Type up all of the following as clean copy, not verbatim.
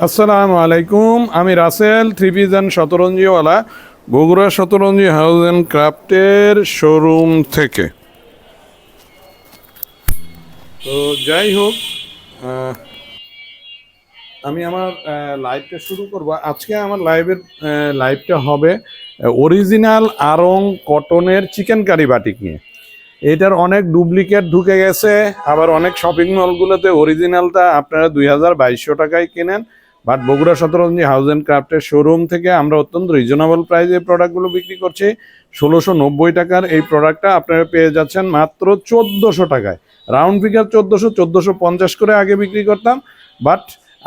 আসসালামু আলাইকুম, আমি Rasel three piece and Shataranjiwala Bogura শতরঞ্জি house and ক্রাফটের শোরুম থেকে। তো যাই হোক, আহ, আমি আমার লাইভটা শুরু করব। আজকে আমার লাইভটা হবে অরিজিনাল আড়ং কটনের চিকেন কারি বাটিক নিয়ে। এটার অনেক ডুপ্লিকেট ঢুকে গেছে, আবার অনেক শপিং মলগুলোতে অরিজিনালটা আপনারা 2200 টাকায় কেনেন। বাট বগুড়া শতরঞ্জি হাউস অ্যান্ড ক্রাফটের শোরুম থেকে আমরা অত্যন্ত রিজনেবল প্রাইসে এই প্রোডাক্টগুলো বিক্রি করছি। 1690 টাকার এই প্রোডাক্টটা আপনারা পেয়ে যাচ্ছেন মাত্র 1400 টাকায়। রাউন্ড ফিগার 1450 করে আগে বিক্রি করতাম, বাট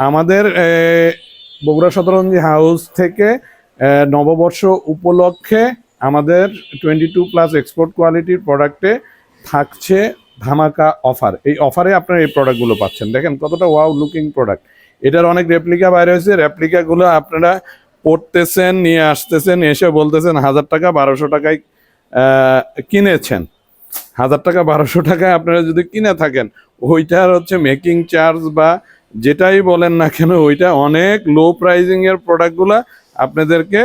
আমাদের বগুড়া শতরঞ্জি হাউস থেকে নববর্ষ উপলক্ষে আমাদের 22+ এক্সপোর্ট কোয়ালিটির প্রোডাক্টে থাকছে ধামাকা অফার। এই অফারে আপনারা এই প্রোডাক্টগুলো পাচ্ছেন। দেখেন কতটা ওয়াও লুকিং প্রোডাক্ট। এটার অনেক রেপ্লিকা বাইরে হয়েছে, রেপ্লিকাগুলো আপনারা পড়তেছেন, নিয়ে আসতেছেন, এসে বলতেছেন 1000 টাকা 1200 টাকায় কিনেছেন। 1000 টাকা 1200 টাকায় আপনারা যদি কিনে থাকেন, ওইটার হচ্ছে মেকিং চার্জ বা যেটাই বলেন না কেন, ওইটা অনেক লো প্রাইজিংয়ের প্রোডাক্টগুলো আপনাদেরকে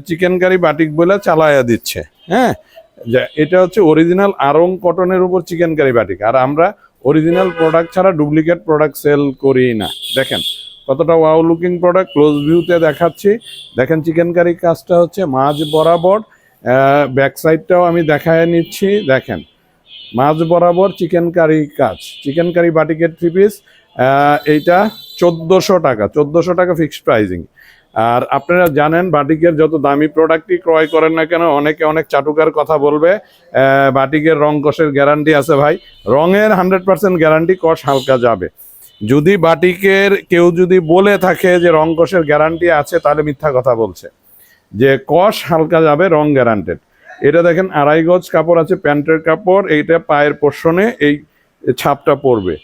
চিকেন কারি বাটিক বলে চালায়া দিচ্ছে। হ্যাঁ, এটা হচ্ছে অরিজিনাল আড়ং কটনের উপর চিকেন কারি বাটিক। আর আমরা অরিজিনাল প্রোডাক্ট ছাড়া ডুপ্লিকেট প্রোডাক্ট সেল করি না। দেখেন কতটা ওয়াও লুকিং প্রোডাক্ট, ক্লোজ ভিউতে দেখাচ্ছি। দেখেন চিকেন কারি কাজটা হচ্ছে মাঝ বরাবর, ব্যাক সাইডটাও আমি দেখায় নিচ্ছি। দেখেন মাঝ বরাবর চিকেন কারি কাজ, চিকেন কারি বাটিকের 3 পিস। এইটা 1400 টাকা, 1400 টাকা ফিক্সড প্রাইজিং। আর আপনারা জানেন বাটিকের যত দামি প্রোডাক্টই ক্রয় করেন না কেন, অনেকে অনেক চাটুকার কথা বলবে বাটিকের রং কষের গ্যারান্টি আছে। ভাই, রঙের 100% গ্যারান্টি, কষ হালকা যাবে। যদি বাটিকের কেউ যদি বলে থাকে যে রং কষের গ্যারান্টি আছে, তাহলে মিথ্যা কথা বলছে। যে কষ হালকা যাবে, রং গ্যারান্টেড। এটা দেখেন 2.5 গজ কাপড় আছে, প্যান্টের কাপড়। এইটা পায়ের পোর্শনে এই ছাপটা পড়বে।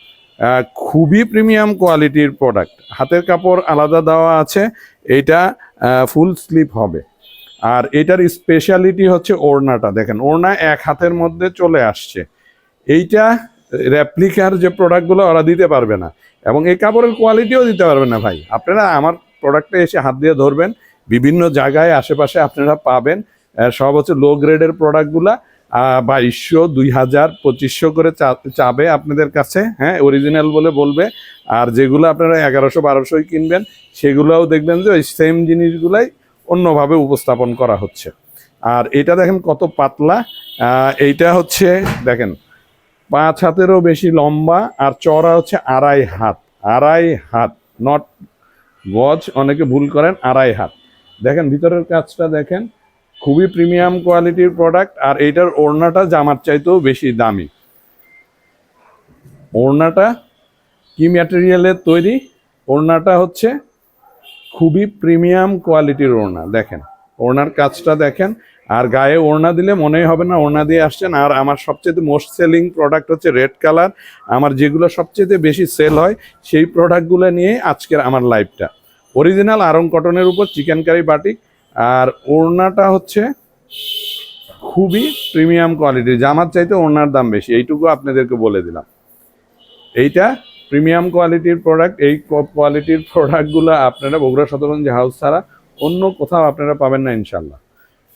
খুবই প্রিমিয়াম কোয়ালিটির প্রোডাক্ট। হাতের কাপড় আলাদা দেওয়া আছে, এইটা ফুল স্লিপ হবে। আর এটার স্পেশালিটি হচ্ছে ওড়নাটা। দেখেন ওড়না এক হাতের মধ্যে চলে আসছে। এইটা রেপ্লিকার যে প্রোডাক্টগুলো ওরা দিতে পারবে না, এবং এই কাপড়ের কোয়ালিটিও দিতে পারবে না। ভাই, আপনারা আমার প্রোডাক্টে এসে হাত দিয়ে ধরবেন, বিভিন্ন জায়গায় আশেপাশে আপনারা পাবেন। সব হচ্ছে লো গ্রেডের প্রোডাক্টগুলা 2200, 2000, 2500 করে চাবে আপনাদের কাছে। হ্যাঁ, অরিজিনাল বলে বলবে। আর যেগুলো আপনারা 1100, 1200 কিনবেন, সেগুলোও দেখবেন যে ওই সেম জিনিসগুলাই অন্যভাবে উপস্থাপন করা হচ্ছে। আর এটা দেখেন কত পাতলা। এইটা হচ্ছে দেখেন 5 হাতেরও বেশি লম্বা, আর চওড়া হচ্ছে 2.5 হাত। 2.5 হাত, নট গজ, অনেকে ভুল করেন, 2.5 হাত। দেখেন ভিতরের কাজটা দেখেন, খুবই প্রিমিয়াম কোয়ালিটির প্রোডাক্ট। আর এইটার ওড়নাটা জামার চাইতেও বেশি দামি। ওড়নাটা কি ম্যাটেরিয়ালের তৈরি? ওড়নাটা হচ্ছে খুবই প্রিমিয়াম কোয়ালিটির ওড়না। দেখেন ওড়নার কাজটা দেখেন। আর গায়ে ওড়না দিলে মনেই হবে না ওড়না দিয়ে আসছেন। আর আমার সবচেয়ে মোস্ট সেলিং প্রোডাক্ট হচ্ছে রেড কালার। আমার যেগুলো সবচেয়ে বেশি সেল হয়, সেই প্রোডাক্টগুলো নিয়ে আজকের আমার লাইভটা। অরিজিনাল আড়ং কটনের উপর চিকেন কারি বাটিক। আর ওড়নাটা হচ্ছে খুবই প্রিমিয়াম কোয়ালিটির, জামার চাইতে ওড়নার দাম বেশি, এইটুকু আপনাদেরকে বলে দিলাম। এইটা প্রিমিয়াম কোয়ালিটির প্রোডাক্ট। এই কোয়ালিটির প্রোডাক্টগুলো আপনারা বগুড়া শতরঞ্জি হাউস ছাড়া অন্য কোথাও আপনারা পাবেন না ইনশাল্লাহ।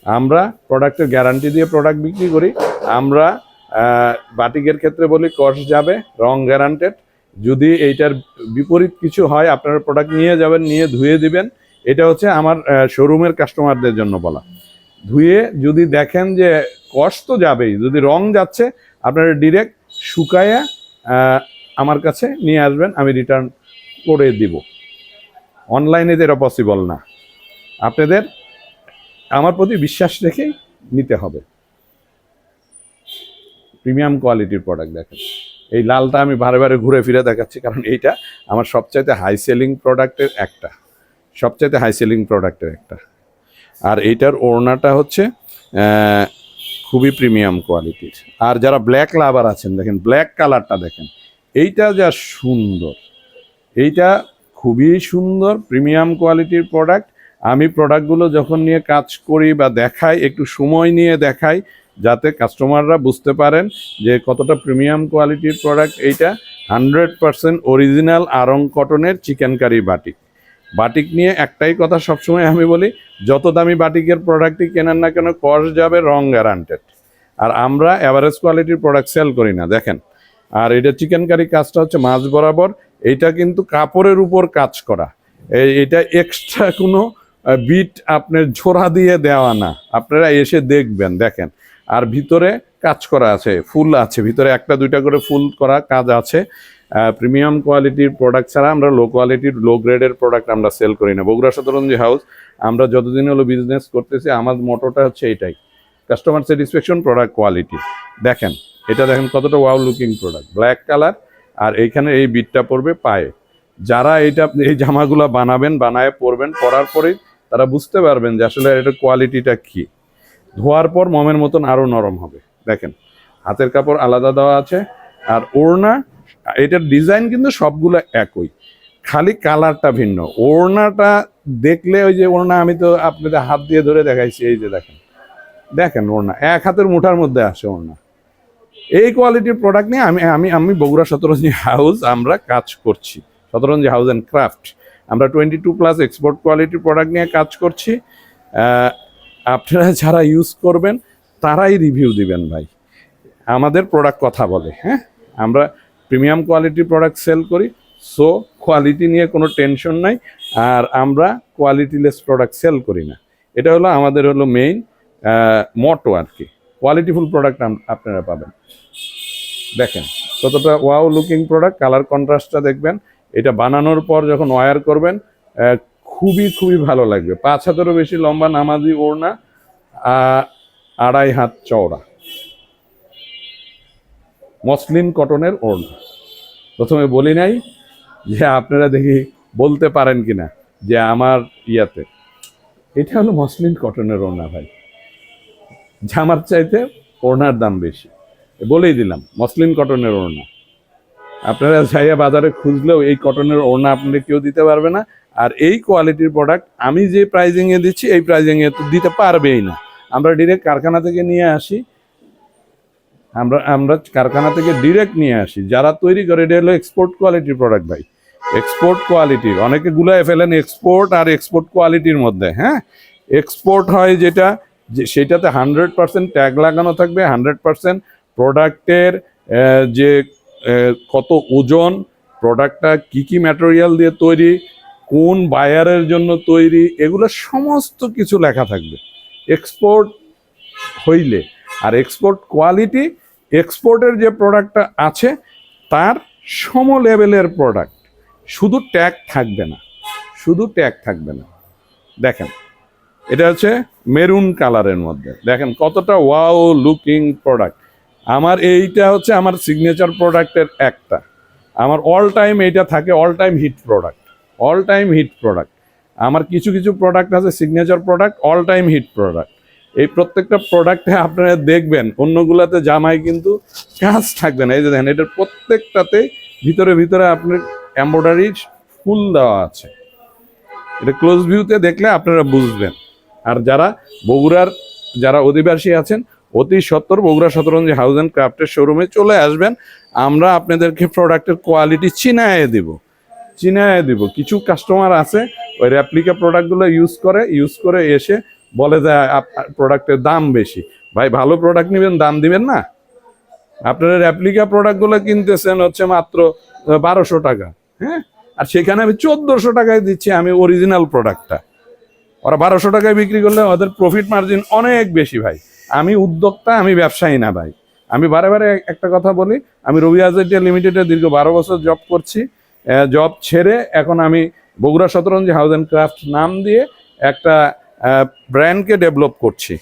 আমরা প্রোডাক্টের গ্যারান্টি দিয়ে প্রোডাক্ট বিক্রি করি। আমরা বাটিকের ক্ষেত্রে বলি কষ যাবে, রং গ্যারান্টেড। যদি এইটার বিপরীত কিছু হয়, আপনারা প্রোডাক্ট নিয়ে যাবেন, নিয়ে ধুয়ে দিবেন। এটা হচ্ছে আমার শোরুমের কাস্টমারদের জন্য বলা। ধুয়ে যদি দেখেন যে কষ তো যাবেই, যদি রং যাচ্ছে, আপনারা ডিরেক্ট শুকায়া আমার কাছে নিয়ে আসবেন, আমি রিটার্ন করে দিব। অনলাইনে তো এটা পসিবল না। আপনাদের আমার প্রতি বিশ্বাস রেখেই নিতে হবে। প্রিমিয়াম কোয়ালিটির প্রোডাক্ট দেখেন। এই লালটা আমি বারে বারে ঘুরে ফিরে দেখাচ্ছি, কারণ এইটা আমার সবচাইতে হাই সেলিং প্রোডাক্টের একটা, সবচাইতে হাই সেলিং প্রোডাক্টের একটা। আর এইটার ওড়নাটা হচ্ছে খুবই প্রিমিয়াম কোয়ালিটির। আর যারা ব্ল্যাক লাভার আছেন, দেখেন ব্ল্যাক কালারটা দেখেন, এইটা যা সুন্দর। এইটা খুবই সুন্দর প্রিমিয়াম কোয়ালিটির প্রোডাক্ট। আমি প্রোডাক্টগুলো যখন নিয়ে কাজ করি বা দেখাই, একটু সময় নিয়ে দেখাই, যাতে কাস্টমাররা বুঝতে পারেন যে কতটা প্রিমিয়াম কোয়ালিটির প্রোডাক্ট। এইটা 100% অরিজিনাল আড়ং কটনের চিকেন কারি বাটিক। বাটিক নিয়ে একটাই কথা সবসময় আমি বলি, যত দামি বাটিকের প্রোডাক্টই কেনেন না কেন, কস্ট যাবে, রং গ্যারান্টেড। আর আমরা অ্যাভারেজ কোয়ালিটির প্রোডাক্ট সেল করি না, দেখেন। আর এটা চিকেন কারি কাজটা হচ্ছে মাঝ বরাবর, এইটা কিন্তু কাপড়ের উপর কাজ করা, এটা এক্সট্রা কোনো বিট আপনার ঝোড়া দিয়ে দেওয়া না, আপনারা এসে দেখবেন, দেখেন। আর ভিতরে কাজ করা আছে, ফুল আছে ভিতরে, একটা দুইটা করে ফুল করা কাজ আছে। প্রিমিয়াম কোয়ালিটির প্রোডাক্ট ছাড়া আমরা লো কোয়ালিটির লো গ্রেডের প্রোডাক্ট আমরা সেল করি না। বগুড়া শতরঞ্জি হাউস আমরা যতদিন হলো বিজনেস করতেছি, আমার মোটোটা হচ্ছে এটাই, কাস্টমার স্যাটিসফ্যাকশন, প্রোডাক্ট কোয়ালিটি। দেখেন এটা, দেখেন কতটা wow looking product, black colour. আর এইখানে এই বিটটা পড়বে পায়ে। যারা এই জামাগুলো বানাবেন, বানায় পরবেন, পরার পরেই তারা বুঝতে পারবেন যে আসলে এটার কোয়ালিটিটা কি। ধোয়ার পর মমের মতন আরও নরম হবে। দেখেন হাতের কাপড় আলাদা দেওয়া আছে। আর ওড়না, এটার ডিজাইন কিন্তু সবগুলো একই, খালি কালারটা ভিন্ন। ওড়নাটা দেখলে, ওই যে ওড়না আমি তো আপনাদের হাত দিয়ে ধরে দেখাইছি, এই যে দেখেন, দেখেন ওড়না এক হাতের মুঠার মধ্যে আসে ওড়না। এই কোয়ালিটির প্রোডাক্ট নিয়ে আমি বগুড়া শতরঞ্জি হাউস আমরা কাজ করছি। শতরঞ্জি হাউস অ্যান্ড ক্রাফট আমরা 22+ এক্সপোর্ট কোয়ালিটির প্রোডাক্ট নিয়ে কাজ করছি। আপনারা যারা ইউজ করবেন তারাই রিভিউ দিবেন ভাই, আমাদের প্রোডাক্ট কথা বলে। হ্যাঁ, আমরা প্রিমিয়াম কোয়ালিটির প্রোডাক্ট সেল করি, সো কোয়ালিটি নিয়ে কোনো টেনশন নাই। আর আমরা কোয়ালিটিলেস প্রোডাক্ট সেল করি না, এটা হলো আমাদের হলো মেইন মটো আর কি। কোয়ালিটিফুল প্রোডাক্ট আপনারা পাবেন। দেখেন কতটা ওয়াও লুকিং প্রোডাক্ট, কালার কন্ট্রাস্টটা দেখবেন। এটা বানানোর পর যখন ওয়্যার করবেন খুবই খুবই ভালো লাগবে। 5 হাতেরও বেশি লম্বা নামাজি ওড়না, 2.5 হাত চওড়া, মসলিন কটনের ওড়না। প্রথমে বলি নাই যে আপনারা দেখি বলতে পারেন কিনা যে আমার ইয়াতে, এটা হলো মসলিন কটনের ওড়না ভাই, জামার চাইতে ওড়নার দাম বেশি, বলেই দিলাম মসলিন কটনের ওড়না। আপনারা যাইয়া বাজারে খুঁজলেও এই কটনের ওড়না আপনাদের কেউ দিতে পারবে না। আর এই কোয়ালিটির প্রোডাক্ট আমি যে প্রাইজিংয়ে দিচ্ছি, এই প্রাইজিংয়ে তো দিতে পারবেই না। আমরা ডিরেক্ট কারখানা থেকে নিয়ে আসি, আমরা কারখানা থেকে ডিরেক্ট নিয়ে আসি, যারা তৈরি করে। এটা হলো এক্সপোর্ট কোয়ালিটির প্রোডাক্ট ভাই, এক্সপোর্ট কোয়ালিটির। অনেকে গুলায় ফেলেন এক্সপোর্ট আর এক্সপোর্ট কোয়ালিটির মধ্যে। হ্যাঁ, এক্সপোর্ট হয় যেটা, সেটাতে 100% ট্যাগ লাগানো থাকবে, 100% প্রোডাক্টের যে কত ওজন, প্রোডাক্টটা কি কি ম্যাটেরিয়াল দিয়ে তৈরি, কোন বায়ারের জন্য তৈরি, এগুলো সমস্ত কিছু লেখা থাকবে এক্সপোর্ট হইলে। আর এক্সপোর্ট কোয়ালিটি, এক্সপোর্টের যে প্রোডাক্টটা আছে তার সম লেভেলের প্রোডাক্ট, শুধু ট্যাগ থাকবে না, শুধু ট্যাগ থাকবে না। দেখেন এটা হচ্ছে মেরুন কালারের মধ্যে, দেখেন কতটা ওয়াও লুকিং প্রোডাক্ট। আমার এইটা হচ্ছে আমার সিগনেচার প্রোডাক্টের একটা, আমার অল টাইম এইটা থাকে, all time hit product, all time hit product. আমার কিছু কিছু প্রোডাক্ট আছে signature product, all time hit product. এই প্রত্যেকটা প্রোডাক্টে আপনারা দেখবেন অন্যগুলাতে জামায় কিন্তু কাজ থাকবে না। এই যে দেখেন, এটার প্রত্যেকটাতে ভিতরে ভিতরে আপনার এমব্রয়ডারি ফুল দেওয়া আছে, এটা ক্লোজ ভিউতে দেখলে আপনারা বুঝবেন। আর যারা বগুড়ার যারা অধিবাসী আছেন, অতি সত্বর বগুড়া শতরঞ্জি হাউস অ্যান্ড ক্রাফটের শোরুমে চলে আসবেন, আমরা আপনাদেরকে প্রোডাক্টের কোয়ালিটি চিনায়ে দিব। কিছু কাস্টমার আছে ওই রেপ্লিকা প্রোডাক্টগুলো ইউজ করে এসে বলে যে প্রোডাক্টের দাম বেশি। ভাই ভালো প্রোডাক্ট নেবেন, দাম দিবেন না? আপনারা রেপ্লিকা প্রোডাক্টগুলো কিনতেছেন হচ্ছে মাত্র 1200 টাকা, হ্যাঁ, আর সেখানে আমি 1400 টাকায় দিচ্ছি আমি অরিজিনাল প্রোডাক্টটা। ওরা 1200 টাকায় বিক্রি করলে ওদের প্রফিট মার্জিন অনেক বেশি ভাই। আমি উদ্যোক্তা, আমি ব্যবসায়ী না ভাই। আমি বারে একটা কথা বলি, আমি রবি আজেটিয়া লিমিটেডে দীর্ঘ 12 বছর জব করছি। জব ছেড়ে এখন আমি বগুড়া শতরঞ্জি হাউস অ্যান্ড ক্রাফট নাম দিয়ে একটা ব্র্যান্ডকে ডেভেলপ করছি।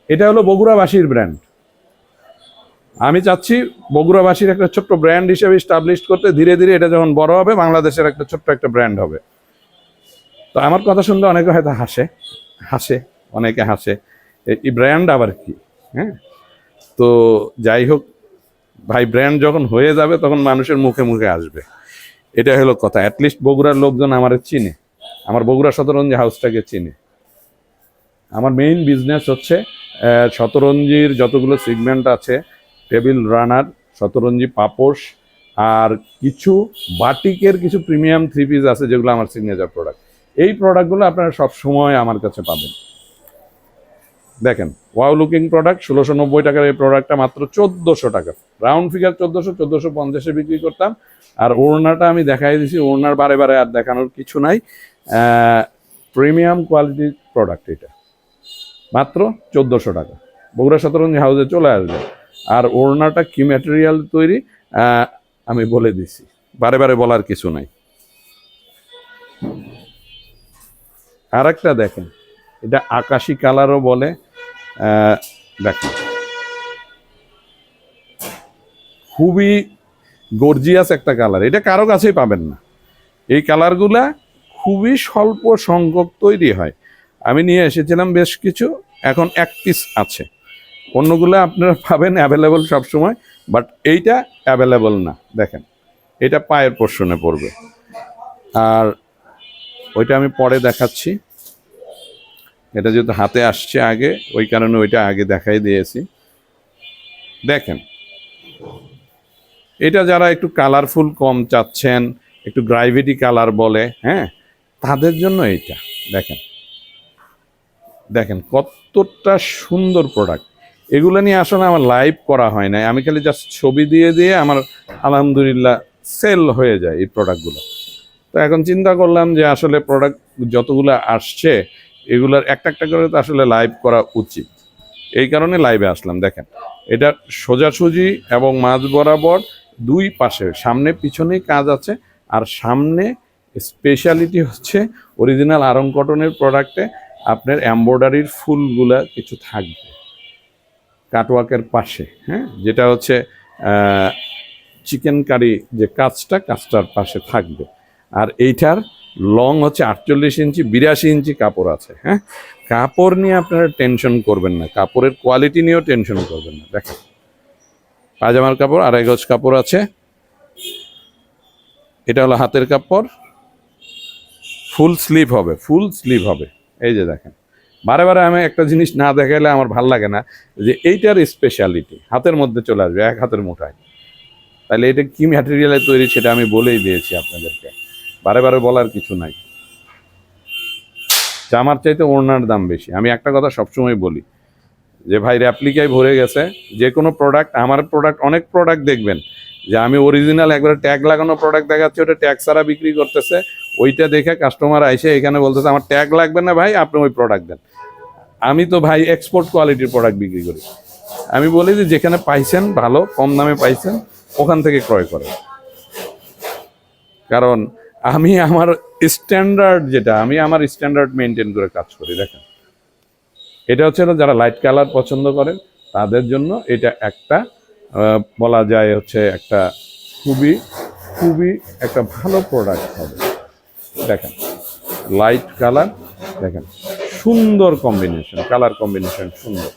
এটা হলো বগুড়াবাসীর ব্র্যান্ড। আমি চাচ্ছি বগুড়াবাসীর একটা ছোট্ট ব্র্যান্ড হিসেবে স্টাবলিশ করতে। ধীরে ধীরে এটা যখন বড় হবে, বাংলাদেশের একটা ছোট্ট একটা ব্র্যান্ড হবে। তো আমার কথা শুনলে অনেকে হয়তো অনেকে হাসে, এই ব্র্যান্ড আবার কি? হ্যাঁ, তো যাই হোক ভাই, ব্র্যান্ড যখন হয়ে যাবে তখন মানুষের মুখে মুখে আসবে, এটা হলো কথা। অ্যাটলিস্ট বগুড়ার লোকজন আমার চিনে, আমার বগুড়া শতরঞ্জি হাউসটাকে চিনে। আমার মেইন বিজনেস হচ্ছে শতরঞ্জির যতগুলো সেগমেন্ট আছে, টেবিল রানার, শতরঞ্জি পাপোশ, আর কিছু বাটিকের কিছু প্রিমিয়াম থ্রি পিস আছে যেগুলো আমার সিগনেচার প্রোডাক্ট। এই প্রোডাক্টগুলো আপনারা সব সময় আমার কাছে পাবেন। দেখেন, ওয়াও লুকিং প্রোডাক্ট 1690 টাকার এই প্রোডাক্টটা মাত্র 1400 টাকা, রাউন্ড ফিগার 1450-এ বিক্রি করতাম। আর ওড়নাটা আমি দেখাই দিছি, ওড়নার বারে বারে আর দেখানোর কিছু নাই, প্রিমিয়াম কোয়ালিটির প্রোডাক্ট। এটা মাত্র 1400 টাকা, বগুড়া শতরঞ্জি হাউসে চলে আসবে। আর ওড়নাটা কি ম্যাটেরিয়াল তৈরি আমি বলে দিছি, বারে বারে বলার কিছু নাই। আর একটা দেখেন, এটা আকাশি কালারও বলে, দেখেন খুবই গর্জিয়াস একটা কালার, এটা কারো কাছেই পাবেন না। এই কালারগুলা খুবই স্বল্প সংখ্যক তৈরি হয়। আমি নিয়ে এসেছিলাম বেশ কিছু, এখন 1 পিস আছে। অন্যগুলো আপনারা পাবেন অ্যাভেলেবল সবসময়, বাট এইটা অ্যাভেলেবল না। দেখেন, এটা পায়ের পোর্শনে পড়বে, আর ওইটা আমি পরে দেখাচ্ছি। এটা যেহেতু হাতে আসছে আগে, ওই কারণে ওইটা আগে দেখাই দিয়েছি। দেখেন, এটা যারা একটু কালারফুল কম চাচ্ছেন, একটু গ্রাইভেটি কালার বলে, হ্যাঁ, তাদের জন্য এইটা। দেখেন দেখেন কতটা সুন্দর প্রোডাক্ট। এগুলো নিয়ে আসলে আমার লাইভ করা হয় না, আমি খালি জাস্ট ছবি দিয়ে দিয়ে আমার আলহামদুলিল্লাহ সেল হয়ে যায় এই প্রোডাক্টগুলো। তো এখন চিন্তা করলাম যে আসলে প্রোডাক্ট যতগুলো আসছে এগুলোর একটা একটা করে তো আসলে লাইভ করা উচিত, এই কারণে লাইভে আসলাম। দেখেন, এটা সোজাসুজি এবং মাঝ বরাবর দুই পাশে সামনে পিছনেই কাজ আছে। আর সামনে স্পেশালিটি হচ্ছে অরিজিনাল আরং কটনের প্রোডাক্টে আপনার এমব্রয়ডারির ফুলগুলা কিছু থাকবে কাটওয়ার্কের পাশে, হ্যাঁ, যেটা হচ্ছে চিকেন কারি যে কাজটার পাশে থাকবে। আর এইটার লং হচ্ছে 48 ইঞ্চি, 82 ইঞ্চি কাপড় আছে। হ্যাঁ, কাপড় নিয়ে আপনারা টেনশন করবেন না, কাপড়ের কোয়ালিটি নিয়েও টেনশন করবেন না। দেখেন, পায়জামার কাপড় 2.5 গজ কাপড় আছে। এটা হলো হাতের কাপড়, ফুল স্লিভ হবে। এই যে দেখেন, বারে বারে আমি একটা জিনিস না দেখাইলে আমার ভাল লাগে না, যে এইটার স্পেশালিটি হাতের মধ্যে চলে আসবে, এক হাতের মুঠায়। তাহলে এটা কি ম্যাটেরিয়ালে তৈরি সেটা আমি বলেই দিয়েছি আপনাদেরকে, বারে বারে বলার কিছু নাই। জামার চাইতে ওড়নার দাম বেশি। আমি একটা কথা সবসময় বলি যে ভাই, রেপ্লিকায় ভরে গেছে যে কোনো প্রোডাক্ট। আমার প্রোডাক্ট, অনেক প্রোডাক্ট দেখবেন যে আমি অরিজিনাল একবারে ট্যাগ লাগানো প্রোডাক্ট দেখাচ্ছি, ওটা ট্যাগ ছাড়া বিক্রি করতেছে। ওইটা দেখে কাস্টমার আইসে এখানে বলতেছে আমার ট্যাগ লাগবে না ভাই, আপনি ওই প্রোডাক্ট দেন। আমি তো ভাই এক্সপোর্ট কোয়ালিটির প্রোডাক্ট বিক্রি করি। আমি বলি যে যেখানে পাইছেন ভালো, কম দামে পাইছেন, ওখান থেকে ক্রয় করেন। কারণ আমি আমার স্ট্যান্ডার্ড আমার স্ট্যান্ডার্ড মেনটেন করে কাজ করি। দেখেন, এটা হচ্ছে যারা লাইট কালার পছন্দ করেন তাদের জন্য এটা একটা বলা যায় হচ্ছে একটা খুবই একটা ভালো প্রোডাক্ট হবে। দেখেন, লাইট কালার, দেখেন সুন্দর কম্বিনেশন, কালার কম্বিনেশন সুন্দর।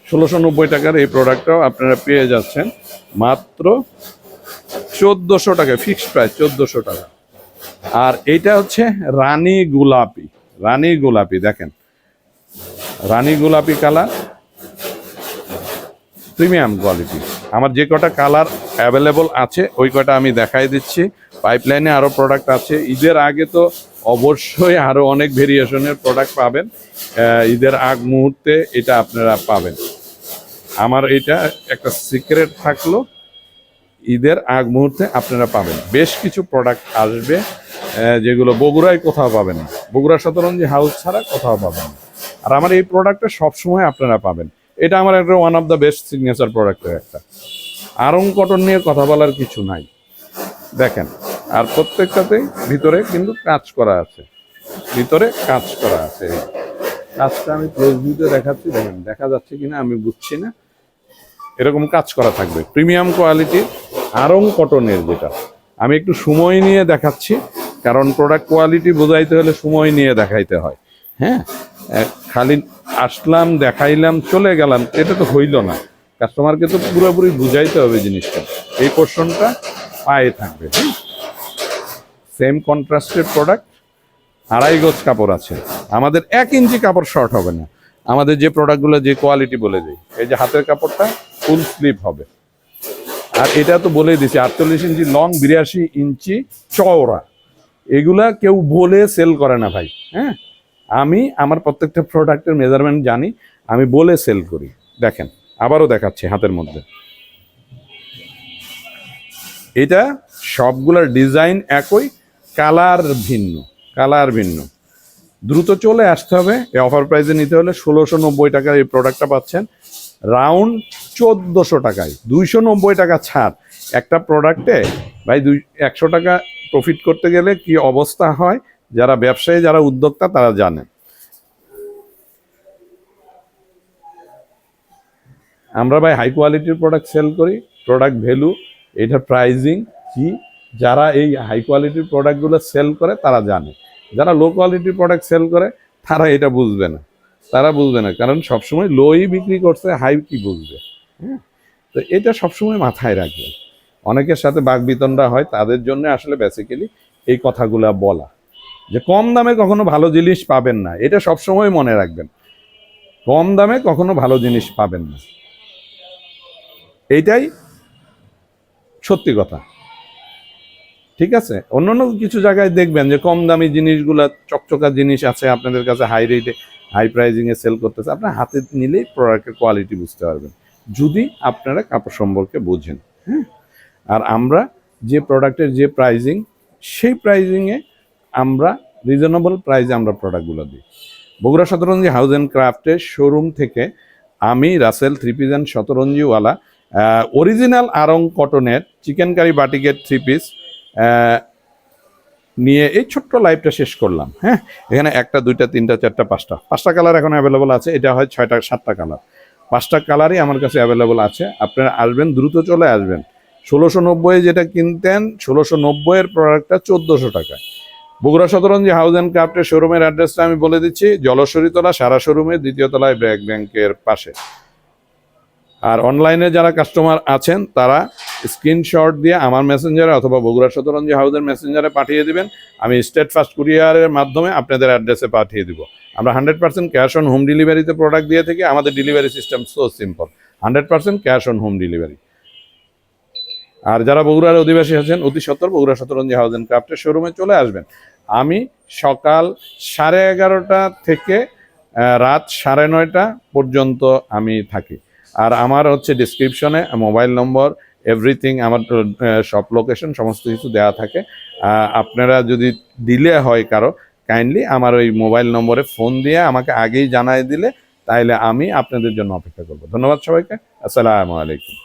$1690 টাকার এই প্রোডাক্টটাও আপনারা পেয়ে যাচ্ছেন মাত্র 1400 টাকা, ফিক্সড প্রাইস 1400 টাকা। আর এইটা হচ্ছে রানী গোলাপি। দেখেন, রানী গোলাপি কালার, প্রিমিয়াম কোয়ালিটি। আমার যে কটা কালার অ্যাভেলেবল আছে ওই কটা আমি দেখাই দিচ্ছি। পাইপলাইনে আরও প্রোডাক্ট আছে। ঈদের আগে তো অবশ্যই আরও অনেক ভেরিয়েশনের প্রোডাক্ট পাবেন। ঈদের আগ মুহূর্তে এটা আপনারা পাবেন। আমার এটা একটা সিক্রেট থাকলো, ঈদের আগ মুহূর্তে আপনারা পাবেন। বেশ কিছু প্রোডাক্ট আসবে যেগুলো বগুড়ায় কোথাও পাবেন না, বগুড়া শতরঞ্জি হাউস ছাড়া কোথাও পাবেন না। আর আমার এই প্রোডাক্টটা সবসময় আপনারা পাবেন। এটা আমার একটা one of the best signature প্রোডাক্টের একটা। আরং কটন নিয়ে কথা বলার কিছু নাই। দেখেন, আর প্রত্যেকটাতেই ভিতরে কিন্তু কাজ করা আছে, কাজটা আমি ক্লোজ ভিউতে দেখাচ্ছি। দেখেন, দেখা যাচ্ছে কিনা আমি বুঝছি না, এরকম কাজ করা থাকবে। প্রিমিয়াম কোয়ালিটির আরং কটনের, যেটা আমি একটু সময় নিয়ে দেখাচ্ছি, কারণ প্রোডাক্ট কোয়ালিটি বোঝাইতে হলে সময় নিয়ে দেখাইতে হয়। হ্যাঁ, খালি আসলাম, দেখাইলাম, চলে গেলাম, এটা তো হইল না। কাস্টমারকে তো পুরোপুরি বুঝাইতে হবে জিনিসটা। এই পোর্শনটা পায়ে থাকবে, সেম কন্ট্রাস্টের প্রোডাক্ট, 2.5 গজ কাপড় আছে। আমাদের 1 ইঞ্চি কাপড় শর্ট হবে না। আমাদের যে প্রোডাক্টগুলো যে কোয়ালিটি বলে দিই, এই যে হাতের কাপড়টা ফুল স্লিভ হবে, আর এটা তো বলেই দিছি 48 ইঞ্চি লং, 82 ইঞ্চি চওড়া। এগুলা কেউ বলে সেল করে না ভাই। হ্যাঁ, আমি আমার প্রত্যেকটা প্রোডাক্টের মেজারমেন্ট জানি, আমি বলে সেল করি। দেখেন, আবারও দেখাচ্ছি হাতের মধ্যে, এটা সবগুলোর ডিজাইন একই, কালার ভিন্ন, কালার ভিন্ন। দ্রুত চলে আসতে হবে। এই অফার প্রাইসে নিতে হলে 1690 টাকার এই প্রোডাক্টটা পাচ্ছেন রাউন্ড 1400 টাকায়, 290 টাকা ছাড়। একটা প্রোডাক্টে ভাই 100 টাকা প্রফিট করতে গেলে কি অবস্থা হয়, যারা ব্যবসায়ী, যারা উদ্যোক্তা, তারা জানে। আমরা ভাই হাই কোয়ালিটির প্রোডাক্ট সেল করি, প্রোডাক্ট ভ্যালু, এটার প্রাইজিং কি, যারা এই হাই কোয়ালিটির প্রোডাক্টগুলো সেল করে তারা জানে। যারা লো কোয়ালিটির প্রোডাক্ট সেল করে তারা এটা বুঝবে না, তারা বুঝবে না, কারণ সবসময় লোই বিক্রি করছে, হাই কি বুঝবে। হ্যাঁ, তো এটা সবসময় মাথায় রাখবেন। অনেকের সাথে বাকবিতণ্ডা হয়, তাদের জন্য আসলে বেসিক্যালি এই কথাগুলো বলা, যে কম দামে কখনো ভালো জিনিস পাবেন না, এটা সবসময় মনে রাখবেন। কম দামে কখনো ভালো জিনিস পাবেন না, এইটাই সত্যি কথা। ঠিক আছে, অন্যান্য কিছু জায়গায় দেখবেন যে কম দামি জিনিসগুলা, চকচকা জিনিস আছে আপনাদের কাছে, হাই রেটে, হাই প্রাইজিংয়ে সেল করতেছে। আপনার হাতে নিলেই প্রোডাক্টের কোয়ালিটি বুঝতে পারবেন, যদি আপনারা কাপড় সম্পর্কে বোঝেন। হ্যাঁ, আর আমরা যে প্রোডাক্টের যে প্রাইজিং, সেই প্রাইজিংয়ে আমরা রিজনেবল প্রাইসে আমরা প্রোডাক্টগুলো দিই। বগুড়া শতরঞ্জি হাউস অ্যান্ড ক্রাফটের শোরুম থেকে আমি রাসেল 3 পিস অ্যান্ড শতরঞ্জিওয়ালা অরিজিনাল আরং কটনের চিকেন কারি বাটিকের 3 পিস নিয়ে এই ছোট্ট লাইভটা শেষ করলাম। হ্যাঁ, এখানে 1টা 2টা 3টা 4টা 5টা কালার এখন অ্যাভেলেবল আছে। এটা হয় 6টা 7টা কালার, 5টা কালারই আমার কাছে অ্যাভেলেবল আছে। আপনারা আসবেন, দ্রুত চলে আসবেন। 1690 যেটা কিনতেন, 1690-এর প্রোডাক্টটা 1400 টাকায়। বগুড়া শতরঞ্জি হাউস অ্যান্ড ক্রাফটের শোরুমের অ্যাড্রেসটা আমি বলে দিচ্ছি, জলশ্বরীতলা সারা শোরুমের 2য় তলায় ব্র্যাক ব্যাংকের পাশে। আর অনলাইনে যারা কাস্টমার আছেন তারা স্ক্রিনশট দিয়ে আমার মেসেঞ্জারে অথবা বগুড়া শতরঞ্জি হাউসের মেসেঞ্জারে পাঠিয়ে দিবেন, আমি স্টেট ফাস্ট কুরিয়ারের মাধ্যমে আপনাদের অ্যাড্রেসে পাঠিয়ে দিব। আমরা 100% ক্যাশ অন হোম ডেলিভারিতে প্রোডাক্ট দিয়ে থাকি। আমাদের delivery system so simple, 100% cash on home delivery. আর যারা বগুড়ার অধিবাসী আছেন, অতি সত্বর বগুড়া শতরঞ্জি হাউস অ্যান্ড ক্রাফটের শোরুমে চলে আসবেন। আমি সকাল 11:30 থেকে রাত 9:30 পর্যন্ত আমি থাকি। আর আমার হচ্ছে ডিসক্রিপশনে মোবাইল নম্বর, এভরিথিং, আমার শপ লোকেশন সমস্ত কিছু দেওয়া থাকে। আপনারা যদি ডিলে হয় কারো, কাইন্ডলি আমার ওই মোবাইল নম্বরে ফোন দিয়ে আমাকে আগেই জানাই দিলে, তাইলে আমি আপনাদের জন্য অপেক্ষা করব। ধন্যবাদ সবাইকে, আসসালামু আলাইকুম।